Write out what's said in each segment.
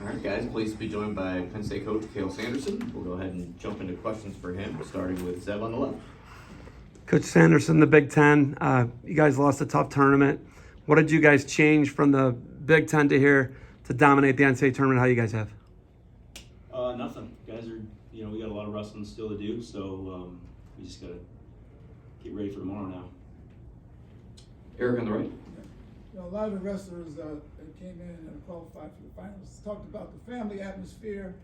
All right, guys, pleased to be joined by Penn State coach Cale Sanderson. We'll go ahead and jump into questions for him, starting with Zeb on the left. Coach Sanderson, the Big Ten, you guys lost a tough tournament. What did you guys change from the Big Ten to here to dominate the NCAA tournament? How you guys have? Nothing. Guys are, we got a lot of wrestling still to do, so we just got to get ready for tomorrow now. Eric on the right. A lot of the wrestlers that came in and qualified for the finals talked about the family atmosphere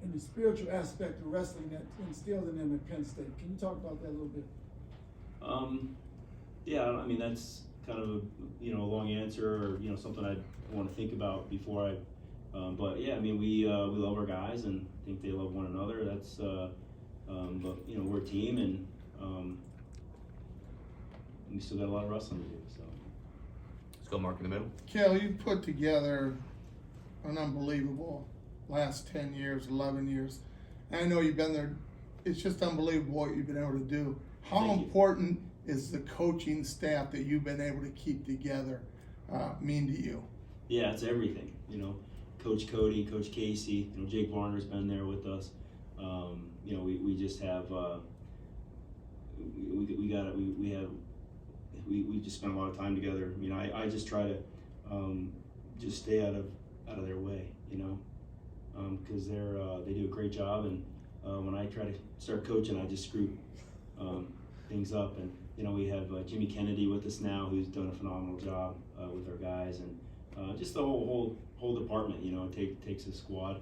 and the spiritual aspect of wrestling that instilled in them at Penn State. Can you talk about that a little bit? Yeah, I mean that's kind of a long answer, or something I want to think about before I. But yeah, I mean we love our guys and think they love one another. That's but we're a team and we still got a lot of wrestling to do. So. Let's go Mark in the middle. Cale, you've put together an unbelievable last 10 years, 11 years. And I know you've been there. It's just unbelievable what you've been able to do. How important is the coaching staff that you've been able to keep together mean to you? Yeah, it's everything. Coach Cody, Coach Casey, Jake Varner's been there with us. We just have we just spend a lot of time together. I mean, I just try to just stay out of their way, because they do a great job, and when I try to start coaching, I just screw things up. And we have Jimmy Kennedy with us now, who's done a phenomenal job with our guys, and just the whole department. It takes a squad.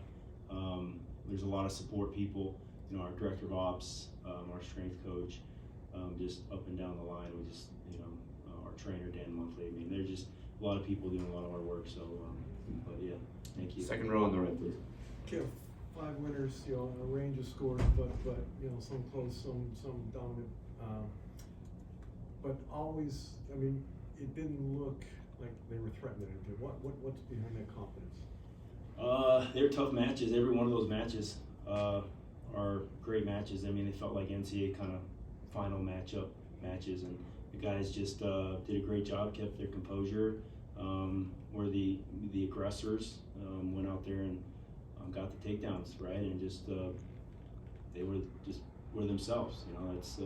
There's a lot of support people. Our director of ops, our strength coach, just up and down the line. We just our trainer Dan Monthly. I mean, there's just a lot of people doing a lot of hard work. So, but yeah, thank you. Second row on the right, please. Cale, 5 winners, a range of scores, but some close, some dominant. But always, I mean, it didn't look like they were threatening anything. What's behind that confidence? They're tough matches. Every one of those matches are great matches. I mean, they felt like NCAA kind of final matches, and the guys just did a great job, kept their composure. Were the aggressors, went out there and got the takedowns, right, and just they were themselves. It's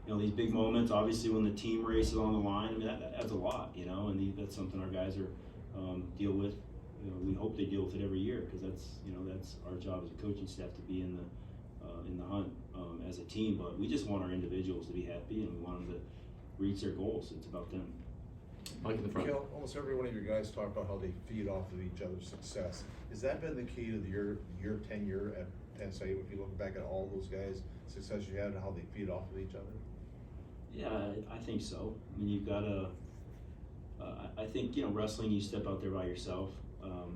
these big moments. Obviously, when the team race is on the line, I mean that adds a lot. And that's something our guys are deal with. We hope they deal with it every year, because that's our job as a coaching staff, to be in the hunt as a team. But we just want our individuals to be happy, and we want them to reach their goals. It's about them. Mike in the front. Cale, almost every one of your guys talk about how they feed off of each other's success. Has that been the key to your tenure at Penn State? If you look back at all those guys' success you had and how they feed off of each other? Yeah, I think so. I mean, you've got to. I think wrestling, you step out there by yourself,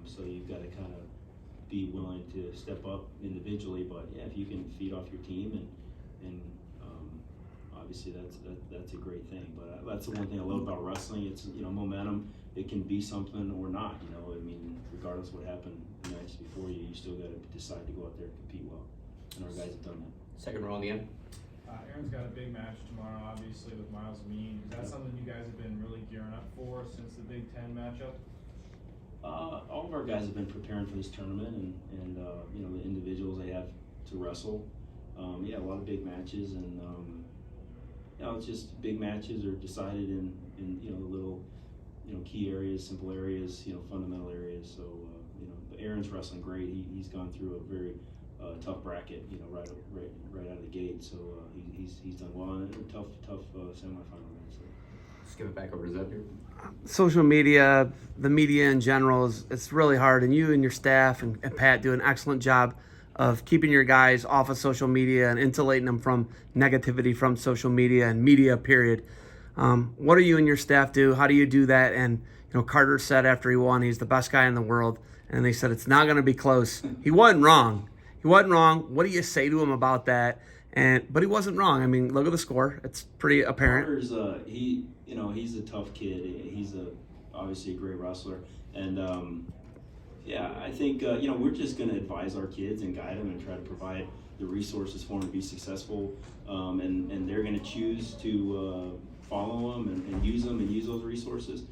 so you've got to kind of be willing to step up individually. But yeah, if you can feed off your team, and obviously that's a great thing. But that's the one thing I love about wrestling. It's momentum. It can be something or not. I mean, regardless of what happened the nights before you still got to decide to go out there and compete well. And our guys have done that. Second row on the end. Aaron's got a big match tomorrow, obviously, with Miles Mean. Is that something you guys have been really gearing up for since the Big Ten matchup? All of our guys have been preparing for this tournament, and the individuals they have to wrestle. Yeah, a lot of big matches, and it's just big matches are decided in the little key areas, simple areas, fundamental areas. So but Aaron's wrestling great. He's gone through a very tough bracket, right out of the gate. So he's done well, and a tough semifinal match. So. Let's give it back over to Zeb here. Social media, the media in general, it's really hard, and you and your staff and Pat do an excellent job of keeping your guys off of social media and insulating them from negativity from social media and media, period. What do you and your staff do? How do you do that? And Carter said after he won, he's the best guy in the world, and they said it's not going to be close. He wasn't wrong. What do you say to him about that? But he wasn't wrong. I mean, look at the score. It's pretty apparent. Carter's he's a tough kid. He's obviously a great wrestler, and yeah, I think we're just going to advise our kids and guide them and try to provide the resources for them to be successful, and they're going to choose to follow them and use those resources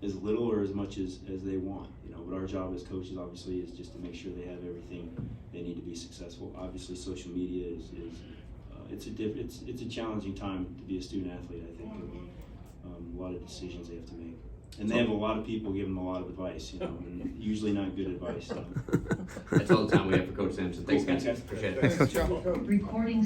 as little or as much as they want. But our job as coaches, obviously, is just to make sure they have everything they need to be successful. Obviously, social media is it's a challenging time to be a student athlete. I think a lot of decisions they have to make, and they have a lot of people giving them a lot of advice. And usually not good advice. That's all the time we have for Coach Sanderson. Thanks, Cool, guys. thanks, guys. Appreciate it. Thanks, Chuck. Coach. Recording